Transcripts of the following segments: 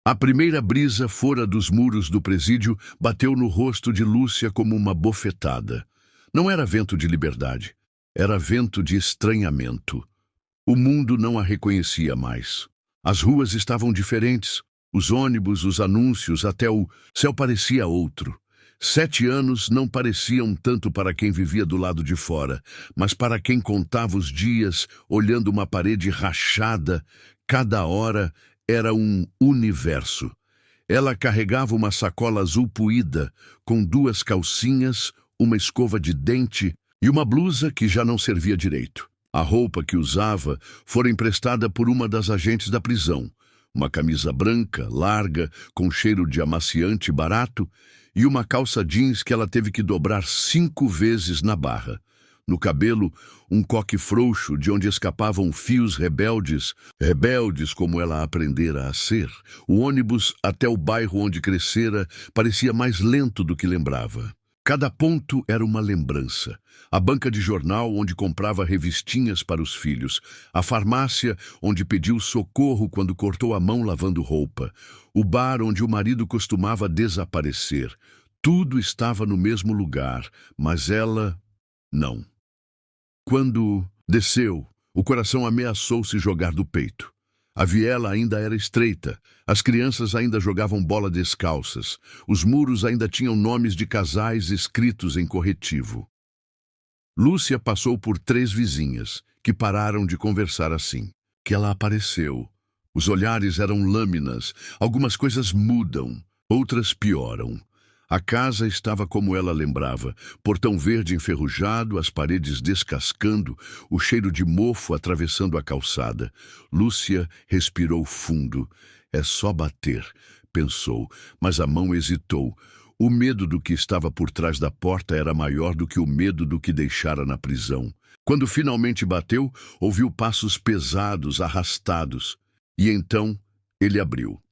A primeira brisa fora dos muros do presídio bateu no rosto de Lúcia como uma bofetada. Não era vento de liberdade, era vento de estranhamento. O mundo não a reconhecia mais. As ruas estavam diferentes, os ônibus, os anúncios, até o céu parecia outro. 7 anos não pareciam tanto para quem vivia do lado de fora, mas para quem contava os dias, olhando uma parede rachada, cada hora era um universo. Ela carregava uma sacola azul poída, com 2 calcinhas, uma escova de dente e uma blusa que já não servia direito. A roupa que usava fora emprestada por uma das agentes da prisão. Uma camisa branca, larga, com cheiro de amaciante barato, e uma calça jeans que ela teve que dobrar 5 vezes na barra. No cabelo, um coque frouxo de onde escapavam fios rebeldes como ela aprendera a ser. O ônibus até o bairro onde crescera parecia mais lento do que lembrava. Cada ponto era uma lembrança. A banca de jornal onde comprava revistinhas para os filhos. A farmácia onde pediu socorro quando cortou a mão lavando roupa. O bar onde o marido costumava desaparecer. Tudo estava no mesmo lugar, mas ela não. Quando desceu, o coração ameaçou se jogar do peito. A viela ainda era estreita, as crianças ainda jogavam bola descalças, os muros ainda tinham nomes de casais escritos em corretivo. Lúcia passou por 3 vizinhas, que pararam de conversar assim. Que ela apareceu. Os olhares eram lâminas, algumas coisas mudam, outras pioram. A casa estava como ela lembrava, portão verde enferrujado, as paredes descascando, o cheiro de mofo atravessando a calçada. Lúcia respirou fundo. É só bater, pensou, mas a mão hesitou. O medo do que estava por trás da porta era maior do que o medo do que deixara na prisão. Quando finalmente bateu, ouviu passos pesados, arrastados. E então ele abriu.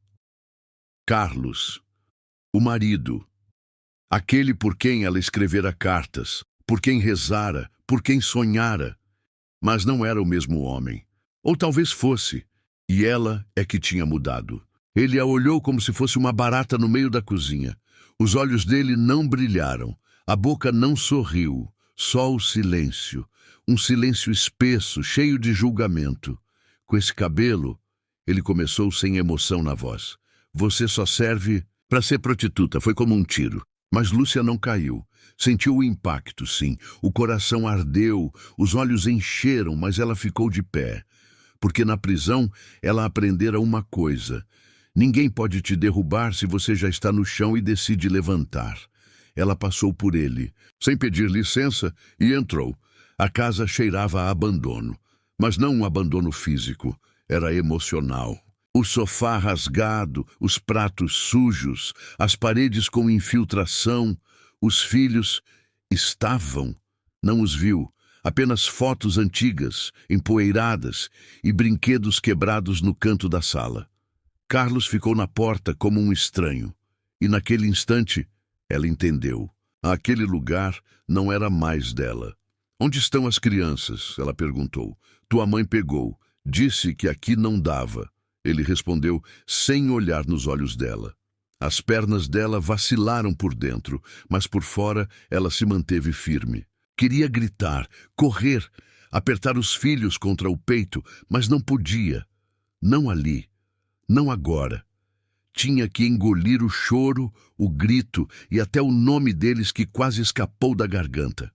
Carlos, o marido. Aquele por quem ela escrevera cartas, por quem rezara, por quem sonhara. Mas não era o mesmo homem. Ou talvez fosse, e ela é que tinha mudado. Ele a olhou como se fosse uma barata no meio da cozinha. Os olhos dele não brilharam, a boca não sorriu, só o silêncio. Um silêncio espesso, cheio de julgamento. Com esse cabelo, ele começou sem emoção na voz. Você só serve para ser prostituta, foi como um tiro. Mas Lúcia não caiu. Sentiu o impacto, sim. O coração ardeu, os olhos encheram, mas ela ficou de pé. Porque na prisão ela aprendera uma coisa. Ninguém pode te derrubar se você já está no chão e decide levantar. Ela passou por ele, sem pedir licença, e entrou. A casa cheirava a abandono. Mas não um abandono físico, era emocional. O sofá rasgado, os pratos sujos, as paredes com infiltração, os filhos estavam, não os viu, apenas fotos antigas, empoeiradas e brinquedos quebrados no canto da sala. Carlos ficou na porta como um estranho, e naquele instante ela entendeu. Aquele lugar não era mais dela. Onde estão as crianças? Ela perguntou. Tua mãe pegou, disse que aqui não dava. Ele respondeu sem olhar nos olhos dela. As pernas dela vacilaram por dentro, mas por fora ela se manteve firme. Queria gritar, correr, apertar os filhos contra o peito, mas não podia. Não ali, não agora. Tinha que engolir o choro, o grito e até o nome deles que quase escapou da garganta.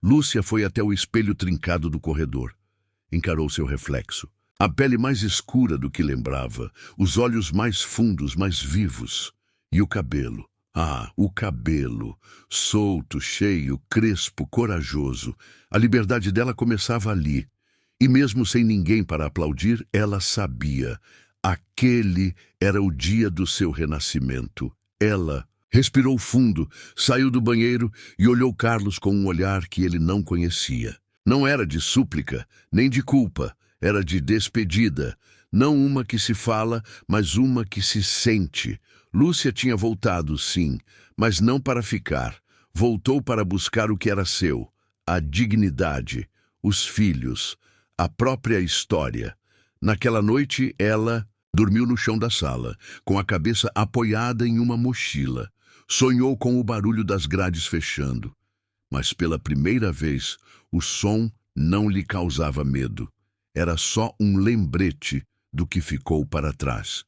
Lúcia foi até o espelho trincado do corredor. Encarou seu reflexo. A pele mais escura do que lembrava, os olhos mais fundos, mais vivos. E o cabelo. Ah, o cabelo. Solto, cheio, crespo, corajoso. A liberdade dela começava ali. E mesmo sem ninguém para aplaudir, ela sabia. Aquele era o dia do seu renascimento. Ela respirou fundo, saiu do banheiro e olhou Carlos com um olhar que ele não conhecia. Não era de súplica, nem de culpa. Era de despedida, não uma que se fala, mas uma que se sente. Lúcia tinha voltado, sim, mas não para ficar. Voltou para buscar o que era seu, a dignidade, os filhos, a própria história. Naquela noite, ela Dormiu no chão da sala, com a cabeça apoiada em uma mochila. Sonhou com o barulho das grades fechando. Mas pela primeira vez, o som não lhe causava medo. Era só um lembrete do que ficou para trás.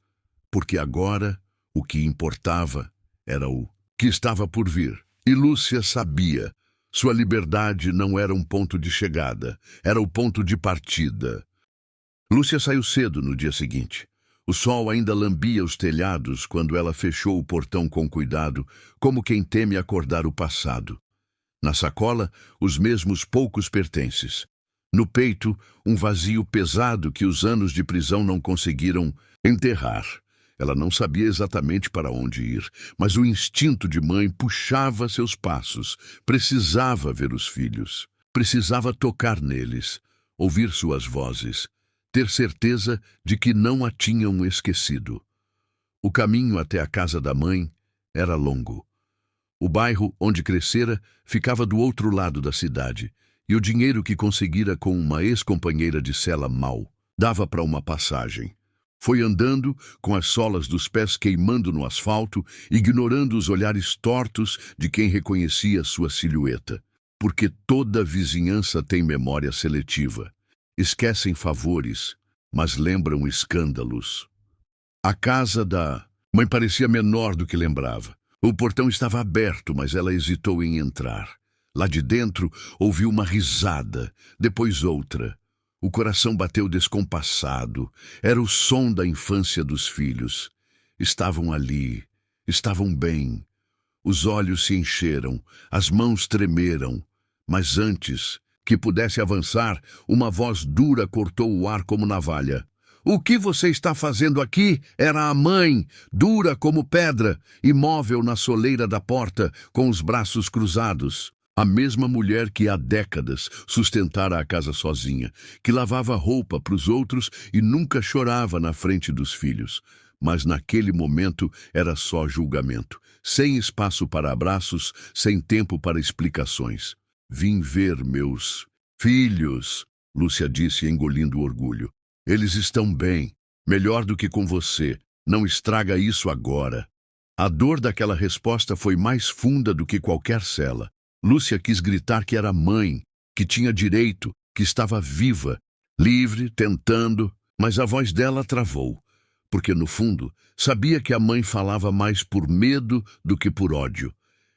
Porque agora, o que importava era o que estava por vir. E Lúcia sabia. Sua liberdade não era um ponto de chegada, era o ponto de partida. Lúcia saiu cedo no dia seguinte. O sol ainda lambia os telhados quando ela fechou o portão com cuidado, como quem teme acordar o passado. Na sacola, os mesmos poucos pertences. No peito, um vazio pesado que os anos de prisão não conseguiram enterrar. Ela não sabia exatamente para onde ir, mas o instinto de mãe puxava seus passos. Precisava ver os filhos. Precisava tocar neles, ouvir suas vozes, ter certeza de que não a tinham esquecido. O caminho até a casa da mãe era longo. O bairro onde crescera ficava do outro lado da cidade, e o dinheiro que conseguira com uma ex-companheira de cela mal dava para uma passagem. Foi andando, com as solas dos pés queimando no asfalto, ignorando os olhares tortos de quem reconhecia sua silhueta. Porque toda vizinhança tem memória seletiva. Esquecem favores, mas lembram escândalos. A casa da mãe parecia menor do que lembrava. O portão estava aberto, mas ela hesitou em entrar. Lá de dentro, ouviu uma risada, depois outra. O coração bateu descompassado. Era o som da infância dos filhos. Estavam ali, estavam bem. Os olhos se encheram, as mãos tremeram. Mas antes que pudesse avançar, uma voz dura cortou o ar como navalha. O que você está fazendo aqui? Era a mãe, dura como pedra, imóvel na soleira da porta, com os braços cruzados. A mesma mulher que há décadas sustentara a casa sozinha, que lavava roupa para os outros e nunca chorava na frente dos filhos. Mas naquele momento era só julgamento, sem espaço para abraços, sem tempo para explicações. Vim ver meus filhos, Lúcia disse, engolindo o orgulho. Eles estão bem, melhor do que com você. Não estraga isso agora. A dor daquela resposta foi mais funda do que qualquer cela. Lúcia quis gritar que era mãe, que tinha direito, que estava viva, livre, tentando, mas a voz dela travou, porque no fundo sabia que a mãe falava mais por medo do que por ódio.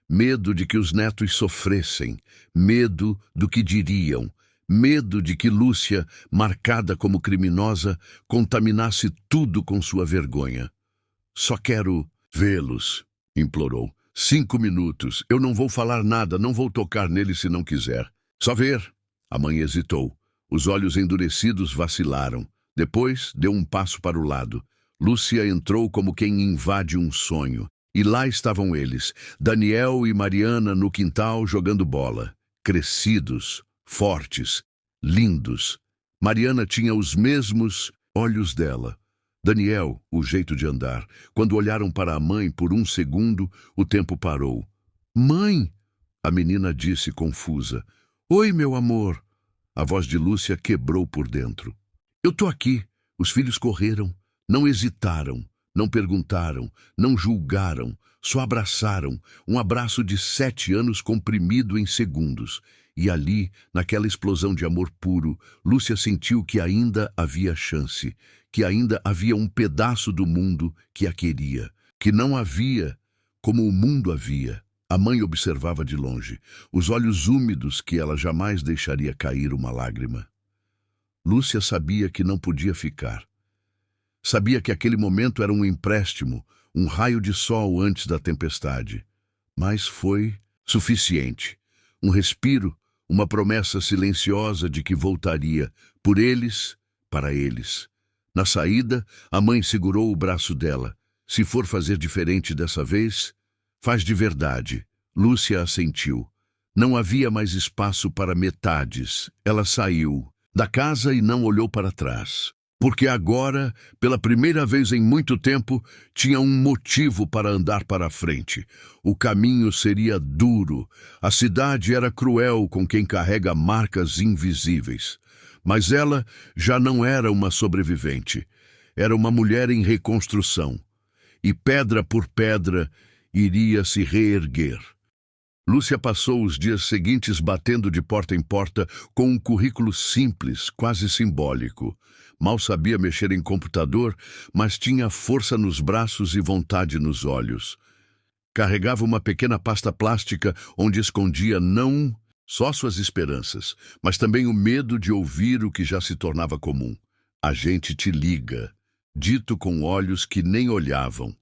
Medo de que os netos sofressem, medo do que diriam, medo de que Lúcia, marcada como criminosa, contaminasse tudo com sua vergonha. Só quero vê-los, implorou. 5 minutos. Eu não vou falar nada, não vou tocar nele se não quiser. Só ver. A mãe hesitou. Os olhos endurecidos vacilaram. Depois, deu um passo para o lado. Lúcia entrou como quem invade um sonho. E lá estavam eles, Daniel e Mariana no quintal jogando bola. Crescidos, fortes, lindos. Mariana tinha os mesmos olhos dela. Daniel, o jeito de andar. Quando olharam para a mãe por um segundo, o tempo parou. Mãe! A menina disse confusa. Oi, meu amor. A voz de Lúcia quebrou por dentro. Eu tô aqui. Os filhos correram. Não hesitaram. Não perguntaram. Não julgaram. Só abraçaram. Um abraço de 7 anos comprimido em segundos. E ali, naquela explosão de amor puro, Lúcia sentiu que ainda havia chance, que ainda havia um pedaço do mundo que a queria, que não havia como o mundo havia. A mãe observava de longe, os olhos úmidos que ela jamais deixaria cair uma lágrima. Lúcia sabia que não podia ficar. Sabia que aquele momento era um empréstimo, um raio de sol antes da tempestade. Mas foi suficiente. Um respiro, uma promessa silenciosa de que voltaria, por eles, para eles. Na saída, a mãe segurou o braço dela. Se for fazer diferente dessa vez, faz de verdade. Lúcia assentiu. Não havia mais espaço para metades. Ela saiu da casa e não olhou para trás. Porque agora, pela primeira vez em muito tempo, tinha um motivo para andar para a frente. O caminho seria duro. A cidade era cruel com quem carrega marcas invisíveis. Mas ela já não era uma sobrevivente. Era uma mulher em reconstrução. E pedra por pedra iria se reerguer. Lúcia passou os dias seguintes batendo de porta em porta com um currículo simples, quase simbólico. Mal sabia mexer em computador, mas tinha força nos braços e vontade nos olhos. Carregava uma pequena pasta plástica onde escondia não só suas esperanças, mas também o medo de ouvir o que já se tornava comum. A gente te liga, dito com olhos que nem olhavam.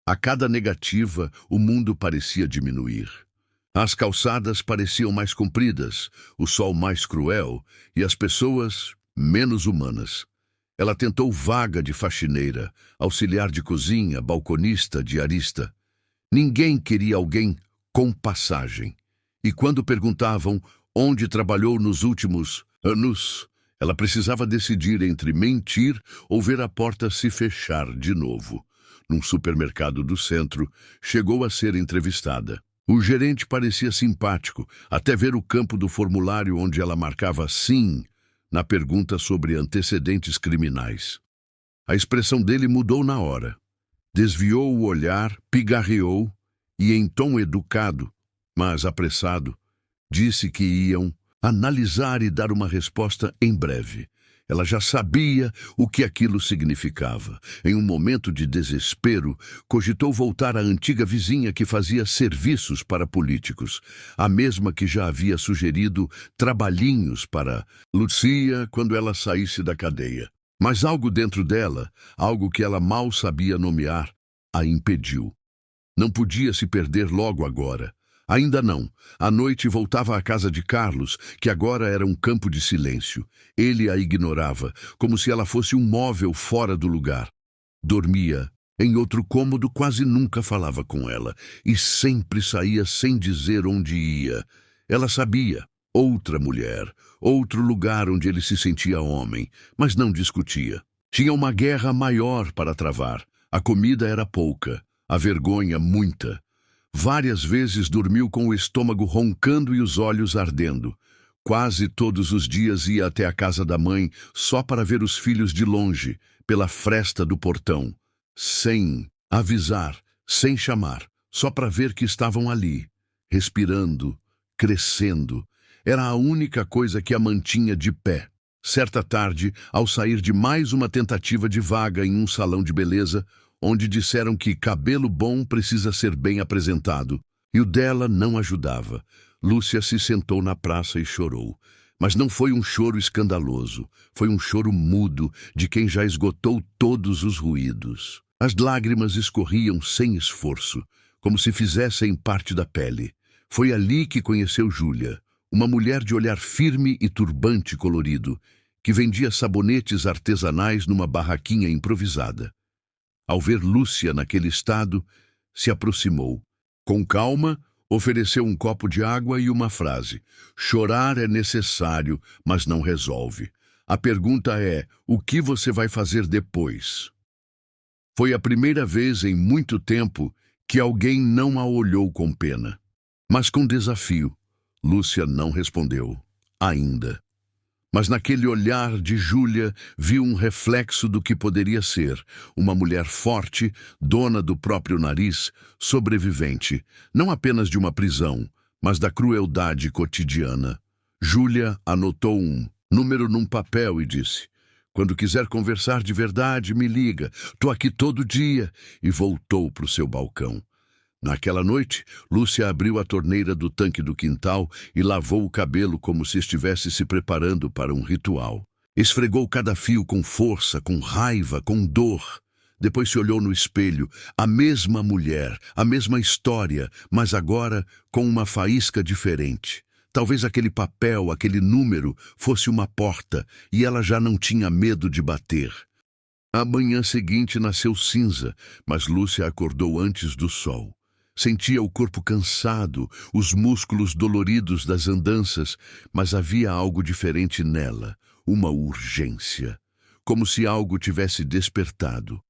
A cada negativa, o mundo parecia diminuir. As calçadas pareciam mais compridas, o sol mais cruel e as pessoas menos humanas. Ela tentou vaga de faxineira, auxiliar de cozinha, balconista, diarista. Ninguém queria alguém com passagem. E quando perguntavam onde trabalhou nos últimos anos, ela precisava decidir entre mentir ou ver a porta se fechar de novo. Num supermercado do centro, chegou a ser entrevistada. O gerente parecia simpático, até ver o campo do formulário onde ela marcava sim na pergunta sobre antecedentes criminais. A expressão dele mudou na hora. Desviou o olhar, pigarreou e, em tom educado, mas apressado, disse que iam analisar e dar uma resposta em breve. Ela já sabia o que aquilo significava. Em um momento de desespero, cogitou voltar à antiga vizinha que fazia serviços para políticos, a mesma que já havia sugerido trabalhinhos para Lúcia quando ela saísse da cadeia. Mas algo dentro dela, algo que ela mal sabia nomear, a impediu. Não podia se perder logo agora. Ainda não. À noite voltava à casa de Carlos, que agora era um campo de silêncio. Ele a ignorava, como se ela fosse um móvel fora do lugar. Dormia em outro cômodo, quase nunca falava com ela, e sempre saía sem dizer onde ia. Ela sabia. Outra mulher, outro lugar onde ele se sentia homem, mas não discutia. Tinha uma guerra maior para travar. A comida era pouca, a vergonha muita. Várias vezes dormiu com o estômago roncando e os olhos ardendo. Quase todos os dias ia até a casa da mãe só para ver os filhos de longe, pela fresta do portão. Sem avisar, sem chamar, só para ver que estavam ali, respirando, crescendo. Era a única coisa que a mantinha de pé. Certa tarde, ao sair de mais uma tentativa de vaga em um salão de beleza, onde disseram que cabelo bom precisa ser bem apresentado, e o dela não ajudava. Lúcia se sentou na praça e chorou. Mas não foi um choro escandaloso, foi um choro mudo de quem já esgotou todos os ruídos. As lágrimas escorriam sem esforço, como se fizessem parte da pele. Foi ali que conheceu Júlia, uma mulher de olhar firme e turbante colorido, que vendia sabonetes artesanais numa barraquinha improvisada. Ao ver Lúcia naquele estado, se aproximou. Com calma, ofereceu um copo de água e uma frase. Chorar é necessário, mas não resolve. A pergunta é, o que você vai fazer depois? Foi a primeira vez em muito tempo que alguém não a olhou com pena. Mas com desafio. Lúcia não respondeu. Ainda. Mas naquele olhar de Júlia viu um reflexo do que poderia ser, uma mulher forte, dona do próprio nariz, sobrevivente, não apenas de uma prisão, mas da crueldade cotidiana. Júlia anotou um número num papel e disse, quando quiser conversar de verdade, me liga, tô aqui todo dia, e voltou para o seu balcão. Naquela noite, Lúcia abriu a torneira do tanque do quintal e lavou o cabelo como se estivesse se preparando para um ritual. Esfregou cada fio com força, com raiva, com dor. Depois se olhou no espelho, a mesma mulher, a mesma história, mas agora com uma faísca diferente. Talvez aquele papel, aquele número, fosse uma porta e ela já não tinha medo de bater. A manhã seguinte nasceu cinza, mas Lúcia acordou antes do sol. Sentia o corpo cansado, os músculos doloridos das andanças, mas havia algo diferente nela, uma urgência, como se algo tivesse despertado.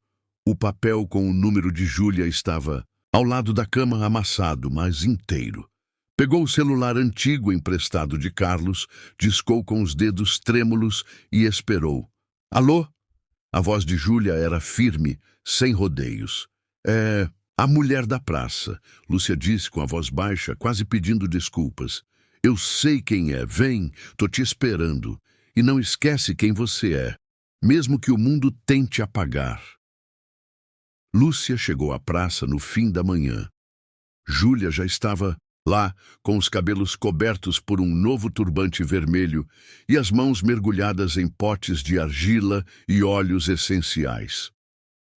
O papel com o número de Júlia estava ao lado da cama, amassado, mas inteiro. Pegou o celular antigo emprestado de Carlos, discou com os dedos trêmulos e esperou. Alô? A voz de Júlia era firme, sem rodeios. "É a mulher da praça", Lúcia disse com a voz baixa, quase pedindo desculpas. "Eu sei quem é. Vem, tô te esperando. E não esquece quem você é, mesmo que o mundo tente apagar." Lúcia chegou à praça no fim da manhã. Júlia já estava lá, com os cabelos cobertos por um novo turbante vermelho e as mãos mergulhadas em potes de argila e óleos essenciais.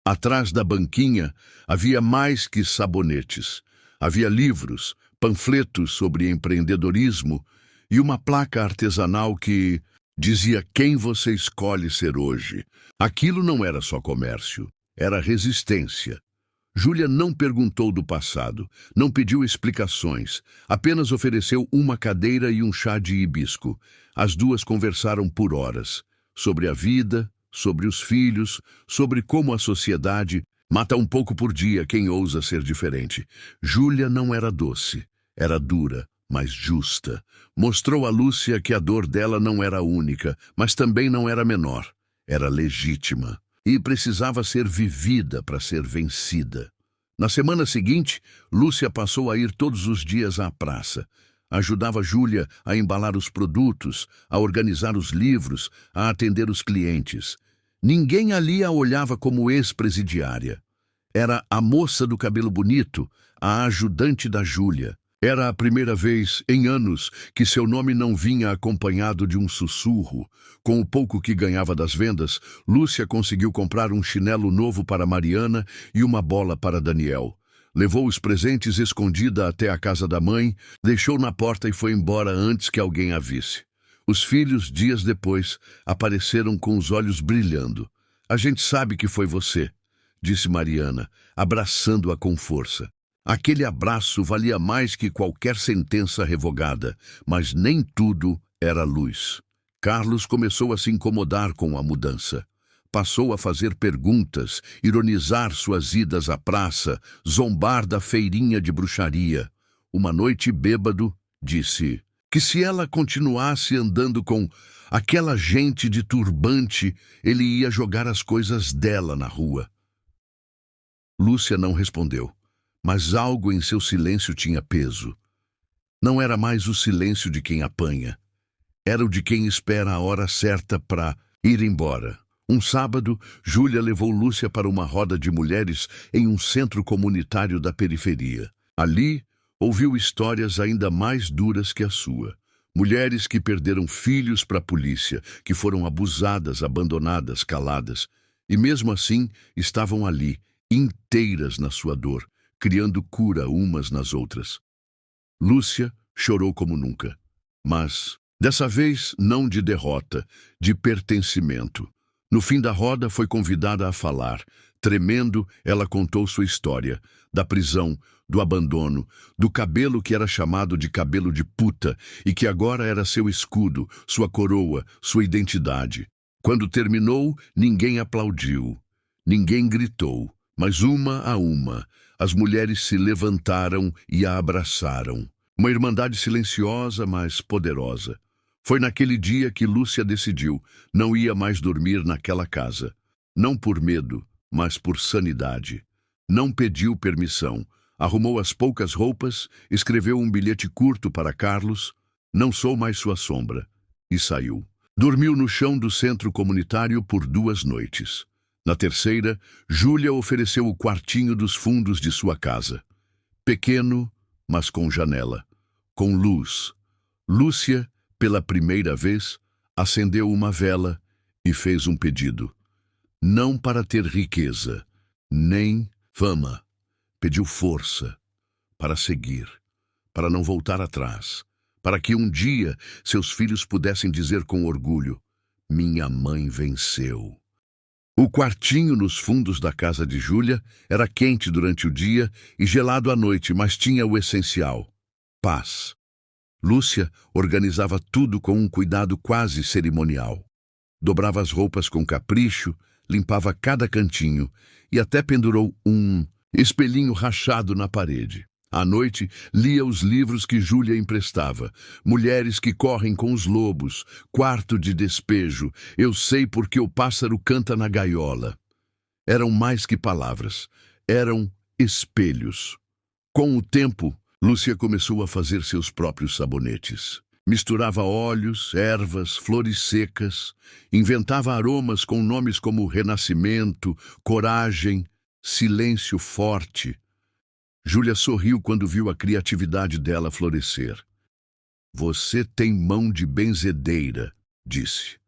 Atrás da banquinha havia mais que sabonetes. Havia livros, panfletos sobre empreendedorismo e uma placa artesanal que dizia quem você escolhe ser hoje. Aquilo não era só comércio, era resistência. Júlia não perguntou do passado, não pediu explicações, apenas ofereceu uma cadeira e um chá de hibisco. As duas conversaram por horas, sobre a vida, sobre os filhos, sobre como a sociedade mata um pouco por dia quem ousa ser diferente. Júlia não era doce, era dura, mas justa. Mostrou a Lúcia que a dor dela não era única, mas também não era menor. Era legítima e precisava ser vivida para ser vencida. Na semana seguinte, Lúcia passou a ir todos os dias à praça. Ajudava Júlia a embalar os produtos, a organizar os livros, a atender os clientes. Ninguém ali a olhava como ex-presidiária. Era a moça do cabelo bonito, a ajudante da Júlia. Era a primeira vez em anos que seu nome não vinha acompanhado de um sussurro. Com o pouco que ganhava das vendas, Lúcia conseguiu comprar um chinelo novo para Mariana e uma bola para Daniel. Levou os presentes escondida até a casa da mãe, deixou na porta e foi embora antes que alguém a visse. Os filhos, dias depois, apareceram com os olhos brilhando. "A gente sabe que foi você", disse Mariana, abraçando-a com força. Aquele abraço valia mais que qualquer sentença revogada, mas nem tudo era luz. Carlos começou a se incomodar com a mudança. Passou a fazer perguntas, ironizar suas idas à praça, zombar da feirinha de bruxaria. Uma noite bêbado, disse que se ela continuasse andando com aquela gente de turbante, ele ia jogar as coisas dela na rua. Lúcia não respondeu. Mas algo em seu silêncio tinha peso. Não era mais o silêncio de quem apanha. Era o de quem espera a hora certa para ir embora. Um sábado, Júlia levou Lúcia para uma roda de mulheres em um centro comunitário da periferia. Ali, ouviu histórias ainda mais duras que a sua. Mulheres que perderam filhos para a polícia, que foram abusadas, abandonadas, caladas. E mesmo assim, estavam ali, inteiras na sua dor, criando cura umas nas outras. Lúcia chorou como nunca, mas, dessa vez, não de derrota, de pertencimento. No fim da roda, foi convidada a falar. Tremendo, ela contou sua história, da prisão, do abandono, do cabelo que era chamado de cabelo de puta e que agora era seu escudo, sua coroa, sua identidade. Quando terminou, ninguém aplaudiu, ninguém gritou, mas uma a uma, as mulheres se levantaram e a abraçaram. Uma irmandade silenciosa, mas poderosa. Foi naquele dia que Lúcia decidiu, não ia mais dormir naquela casa. Não por medo, mas por sanidade. Não pediu permissão. Arrumou as poucas roupas, escreveu um bilhete curto para Carlos, "Não sou mais sua sombra", e saiu. Dormiu no chão do centro comunitário por 2 noites. Na terceira, Júlia ofereceu o quartinho dos fundos de sua casa. Pequeno, mas com janela, com luz. Lúcia, pela primeira vez, acendeu uma vela e fez um pedido. Não para ter riqueza, nem fama. Pediu força para seguir, para não voltar atrás, para que um dia seus filhos pudessem dizer com orgulho, "Minha mãe venceu". O quartinho nos fundos da casa de Júlia era quente durante o dia e gelado à noite, mas tinha o essencial: paz. Lúcia organizava tudo com um cuidado quase cerimonial. Dobrava as roupas com capricho, limpava cada cantinho e até pendurou um espelhinho rachado na parede. À noite, lia os livros que Júlia emprestava. Mulheres que correm com os lobos, Quarto de despejo, Eu sei porque o pássaro canta na gaiola. Eram mais que palavras, eram espelhos. Com o tempo, Lúcia começou a fazer seus próprios sabonetes. Misturava óleos, ervas, flores secas, inventava aromas com nomes como renascimento, coragem, silêncio forte. Júlia sorriu quando viu a criatividade dela florescer. Você tem mão de benzedeira, disse.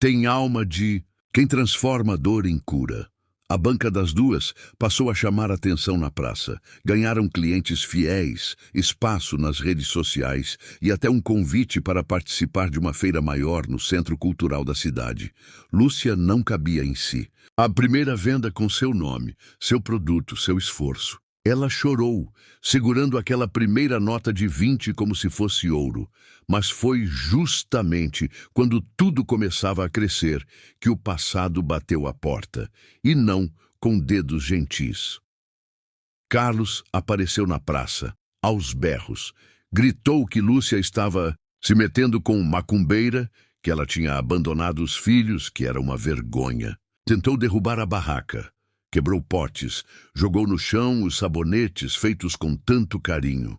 Tem alma de quem transforma dor em cura. A banca das duas passou a chamar atenção na praça. Ganharam clientes fiéis, espaço nas redes sociais e até um convite para participar de uma feira maior no centro cultural da cidade. Lúcia não cabia em si. A primeira venda com seu nome, seu produto, seu esforço. Ela chorou, segurando aquela primeira nota de 20 como se fosse ouro. Mas foi justamente quando tudo começava a crescer que o passado bateu à porta, e não com dedos gentis. Carlos apareceu na praça, aos berros. Gritou que Lúcia estava se metendo com macumbeira, que ela tinha abandonado os filhos, que era uma vergonha. Tentou derrubar a barraca. Quebrou potes, jogou no chão os sabonetes feitos com tanto carinho.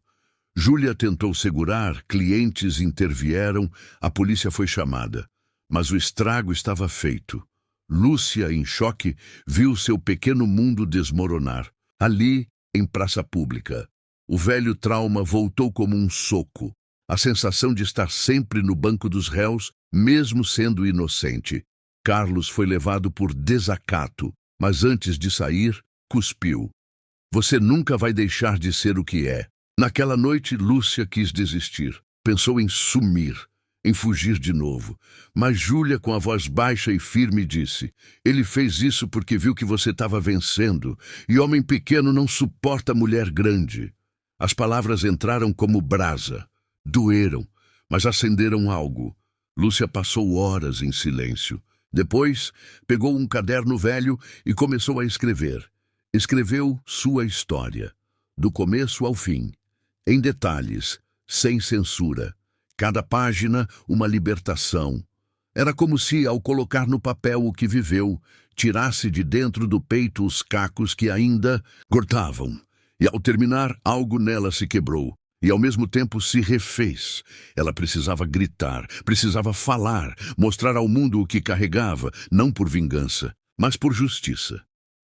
Júlia tentou segurar, clientes intervieram, a polícia foi chamada. Mas o estrago estava feito. Lúcia, em choque, viu seu pequeno mundo desmoronar. Ali, em praça pública, o velho trauma voltou como um soco. A sensação de estar sempre no banco dos réus, mesmo sendo inocente. Carlos foi levado por desacato. Mas antes de sair, cuspiu. Você nunca vai deixar de ser o que é. Naquela noite, Lúcia quis desistir. Pensou em sumir, em fugir de novo. Mas Júlia, com a voz baixa e firme, disse: ele fez isso porque viu que você estava vencendo, e homem pequeno não suporta mulher grande. As palavras entraram como brasa. Doeram, mas acenderam algo. Lúcia passou horas em silêncio. Depois, pegou um caderno velho e começou a escrever. Escreveu sua história, do começo ao fim, em detalhes, sem censura. Cada página, uma libertação. Era como se, ao colocar no papel o que viveu, tirasse de dentro do peito os cacos que ainda cortavam. E ao terminar, algo nela se quebrou. E ao mesmo tempo se refez. Ela precisava gritar, precisava falar, mostrar ao mundo o que carregava, não por vingança, mas por justiça.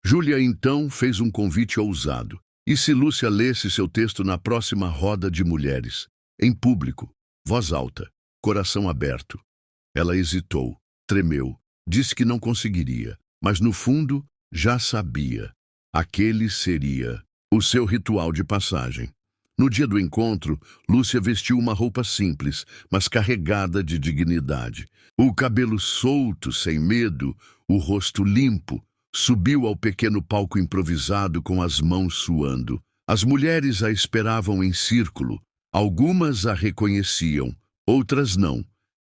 Júlia então fez um convite ousado. E se Lúcia lesse seu texto na próxima roda de mulheres? Em público, voz alta, coração aberto. Ela hesitou, tremeu, disse que não conseguiria, mas no fundo já sabia. Aquele seria o seu ritual de passagem. No dia do encontro, Lúcia vestiu uma roupa simples, mas carregada de dignidade. O cabelo solto, sem medo, o rosto limpo, subiu ao pequeno palco improvisado com as mãos suando. As mulheres a esperavam em círculo. Algumas a reconheciam, outras não.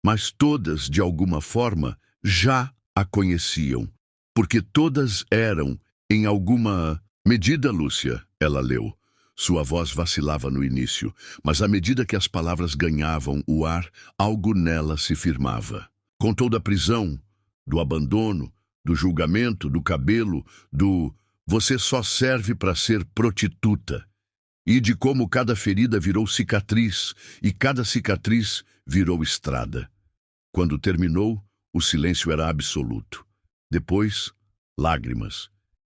Mas todas, de alguma forma, já a conheciam. Porque todas eram, em alguma medida, Lúcia, ela leu. Sua voz vacilava no início, mas à medida que as palavras ganhavam o ar, algo nela se firmava. Contou da prisão, do abandono, do julgamento, do cabelo, do "você só serve para ser prostituta", e de como cada ferida virou cicatriz e cada cicatriz virou estrada. Quando terminou, o silêncio era absoluto. Depois, lágrimas.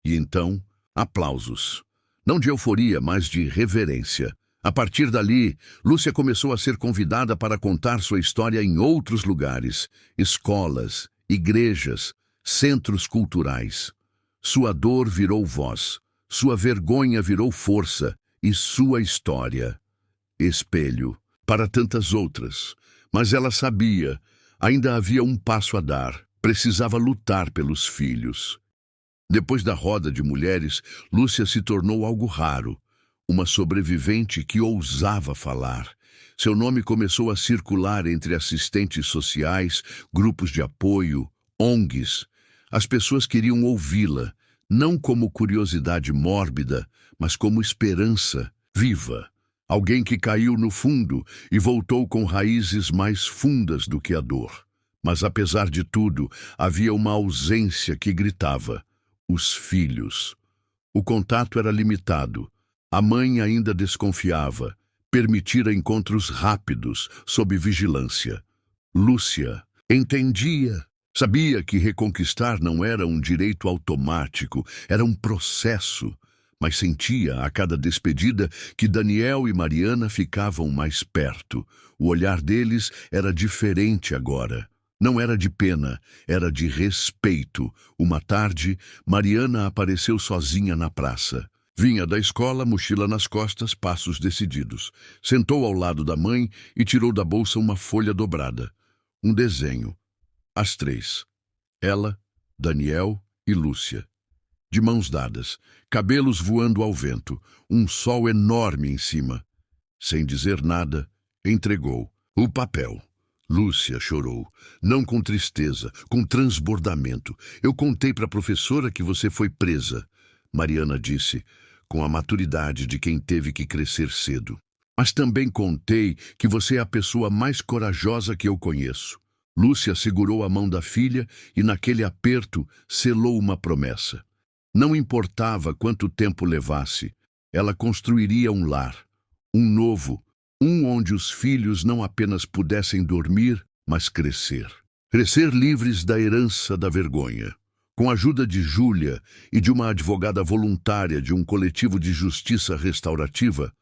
E então, aplausos. Não de euforia, mas de reverência. A partir dali, Lúcia começou a ser convidada para contar sua história em outros lugares, escolas, igrejas, centros culturais. Sua dor virou voz, sua vergonha virou força e sua história, espelho, para tantas outras. Mas ela sabia, ainda havia um passo a dar, precisava lutar pelos filhos. Depois da roda de mulheres, Lúcia se tornou algo raro, uma sobrevivente que ousava falar. Seu nome começou a circular entre assistentes sociais, grupos de apoio, ONGs. As pessoas queriam ouvi-la, não como curiosidade mórbida, mas como esperança. viva. Alguém que caiu no fundo e voltou com raízes mais fundas do que a dor. Mas apesar de tudo, havia uma ausência que gritava: os filhos. O contato era limitado. A mãe ainda desconfiava. Permitira encontros rápidos, sob vigilância. Lúcia entendia. Sabia que reconquistar não era um direito automático, era um processo. Mas sentia, a cada despedida, que Daniel e Mariana ficavam mais perto. O olhar deles era diferente agora. Não era de pena, era de respeito. Uma tarde, Mariana apareceu sozinha na praça. Vinha da escola, mochila nas costas, passos decididos. Sentou ao lado da mãe e tirou da bolsa uma folha dobrada. Um desenho. As três. Ela, Daniel e Lúcia. De mãos dadas, cabelos voando ao vento, um sol enorme em cima. Sem dizer nada, entregou o papel. Lúcia chorou, não com tristeza, com transbordamento. Eu contei para a professora que você foi presa. Mariana disse, com a maturidade de quem teve que crescer cedo. Mas também contei que você é a pessoa mais corajosa que eu conheço. Lúcia segurou a mão da filha e naquele aperto selou uma promessa. Não importava quanto tempo levasse, ela construiria um lar, um novo, um onde os filhos não apenas pudessem dormir, mas crescer. Crescer livres da herança da vergonha. Com a ajuda de Júlia e de uma advogada voluntária de um coletivo de justiça restaurativa,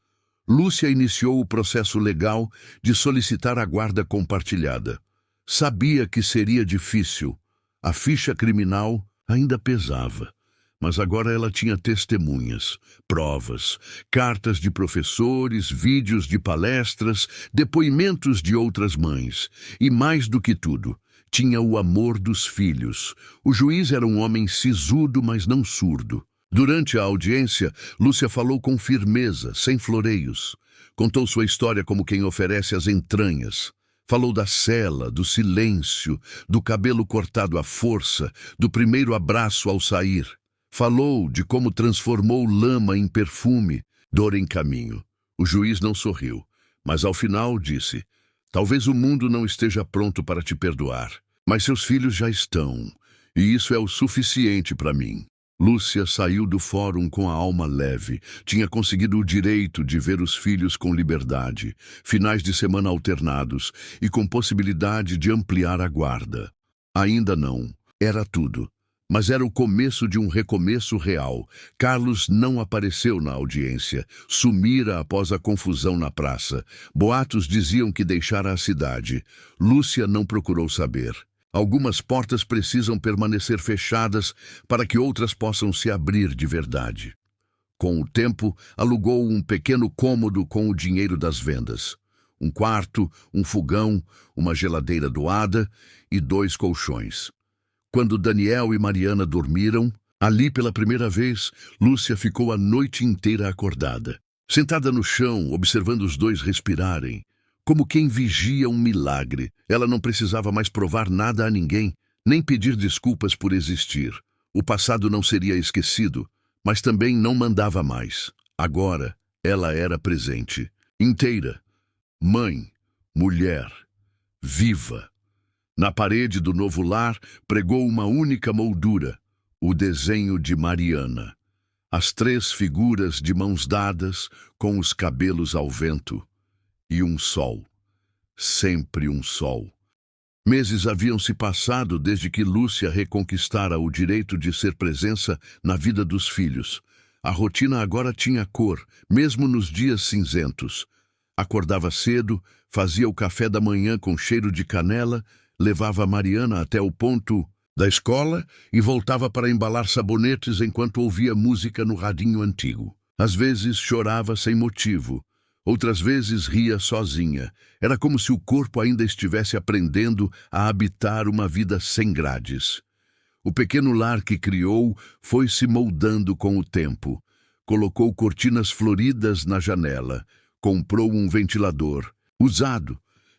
Lúcia iniciou o processo legal de solicitar a guarda compartilhada. Sabia que seria difícil. A ficha criminal ainda pesava. Mas agora ela tinha testemunhas, provas, cartas de professores, vídeos de palestras, depoimentos de outras mães. E mais do que tudo, tinha o amor dos filhos. O juiz era um homem sisudo, mas não surdo. Durante a audiência, Lúcia falou com firmeza, sem floreios. Contou sua história como quem oferece as entranhas. Falou da cela, do silêncio, do cabelo cortado à força, do primeiro abraço ao sair. Falou de como transformou lama em perfume, dor em caminho. O juiz não sorriu, mas ao final disse: talvez o mundo não esteja pronto para te perdoar, mas seus filhos já estão, e isso é o suficiente para mim. Lúcia saiu do fórum com a alma leve. Tinha conseguido o direito de ver os filhos com liberdade, finais de semana alternados e com possibilidade de ampliar a guarda. Ainda não. Era tudo. Mas era o começo de um recomeço real. Carlos não apareceu na audiência. Sumira após a confusão na praça. Boatos diziam que deixara a cidade. Lúcia não procurou saber. Algumas portas precisam permanecer fechadas para que outras possam se abrir de verdade. Com o tempo, alugou um pequeno cômodo com o dinheiro das vendas. Um quarto, um fogão, uma geladeira doada e 2 colchões. Quando Daniel e Mariana dormiram, ali pela primeira vez, Lúcia ficou a noite inteira acordada. Sentada no chão, observando os dois respirarem, como quem vigia um milagre. Ela não precisava mais provar nada a ninguém, nem pedir desculpas por existir. O passado não seria esquecido, mas também não mandava mais. Agora, ela era presente, inteira, mãe, mulher, viva. Na parede do novo lar, pregou uma única moldura, o desenho de Mariana. As 3 figuras de mãos dadas, com os cabelos ao vento. E um sol. Sempre um sol. Meses haviam se passado desde que Lúcia reconquistara o direito de ser presença na vida dos filhos. A rotina agora tinha cor, mesmo nos dias cinzentos. Acordava cedo, fazia o café da manhã com cheiro de canela, levava a Mariana até o ponto da escola e voltava para embalar sabonetes enquanto ouvia música no radinho antigo. Às vezes chorava sem motivo, outras vezes ria sozinha. Era como se o corpo ainda estivesse aprendendo a habitar uma vida sem grades. O pequeno lar que criou foi se moldando com o tempo. Colocou cortinas floridas na janela, comprou um ventilador, usado,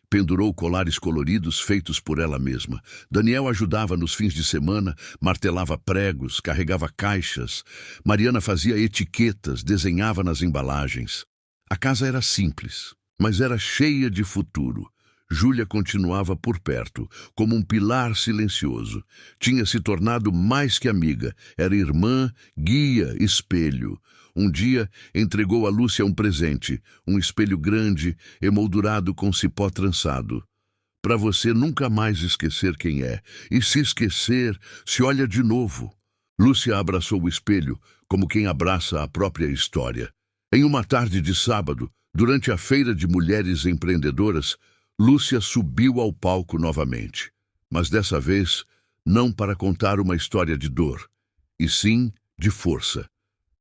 pendurou colares coloridos feitos por ela mesma. Daniel ajudava nos fins de semana, martelava pregos, carregava caixas. Mariana fazia etiquetas, desenhava nas embalagens. A casa era simples, mas era cheia de futuro. Júlia continuava por perto, como um pilar silencioso. Tinha se tornado mais que amiga. Era irmã, guia, espelho. Um dia entregou a Lúcia um presente, um espelho grande, emoldurado com cipó trançado. Para você nunca mais esquecer quem é. E se esquecer, se olha de novo. Lúcia abraçou o espelho, como quem abraça a própria história. Em uma tarde de sábado, durante a Feira de Mulheres Empreendedoras, Lúcia subiu ao palco novamente. Mas dessa vez, não para contar uma história de dor, e sim de força.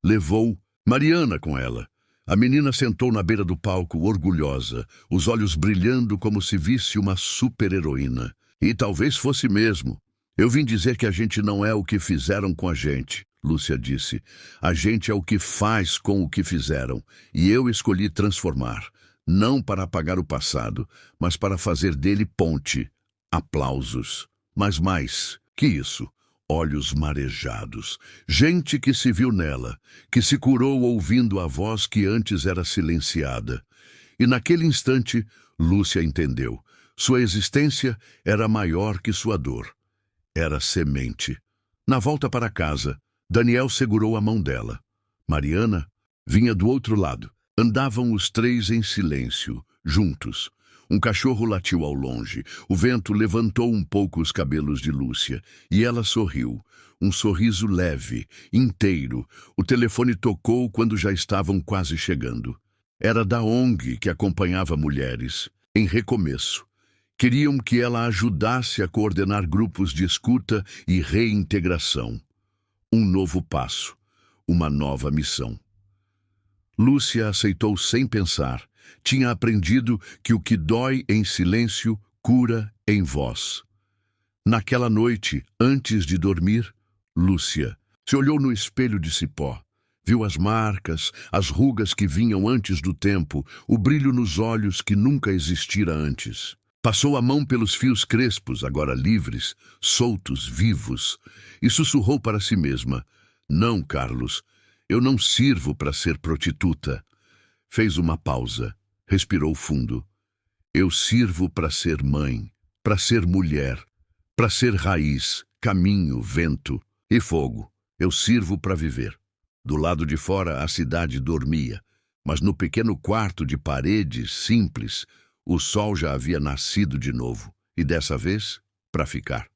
Levou Mariana com ela. A menina sentou na beira do palco, orgulhosa, os olhos brilhando como se visse uma super-heroína. E talvez fosse mesmo. Eu vim dizer que a gente não é o que fizeram com a gente, Lúcia disse. A gente é o que faz com o que fizeram. E eu escolhi transformar. Não para apagar o passado, mas para fazer dele ponte. Aplausos. Mas mais que isso. Olhos marejados. Gente que se viu nela, que se curou ouvindo a voz que antes era silenciada. E naquele instante, Lúcia entendeu. Sua existência era maior que sua dor. Era semente. Na volta para casa, Daniel segurou a mão dela. Mariana vinha do outro lado. Andavam os três em silêncio, juntos. Um cachorro latiu ao longe. O vento levantou um pouco os cabelos de Lúcia. E ela sorriu. Um sorriso leve, inteiro. O telefone tocou quando já estavam quase chegando. Era da ONG que acompanhava mulheres, em recomeço. Queriam que ela ajudasse a coordenar grupos de escuta e reintegração. Um novo passo. Uma nova missão. Lúcia aceitou sem pensar. Tinha aprendido que o que dói em silêncio cura em voz. Naquela noite, antes de dormir, Lúcia se olhou no espelho de cipó. Viu as marcas, as rugas que vinham antes do tempo, o brilho nos olhos que nunca existira antes. Passou a mão pelos fios crespos, agora livres, soltos, vivos, e sussurrou para si mesma: "Não, Carlos, eu não sirvo para ser prostituta." Fez uma pausa, respirou fundo. "Eu sirvo para ser mãe, para ser mulher, para ser raiz, caminho, vento e fogo. Eu sirvo para viver." Do lado de fora a cidade dormia, mas no pequeno quarto de paredes simples, o sol já havia nascido de novo, e dessa vez, para ficar.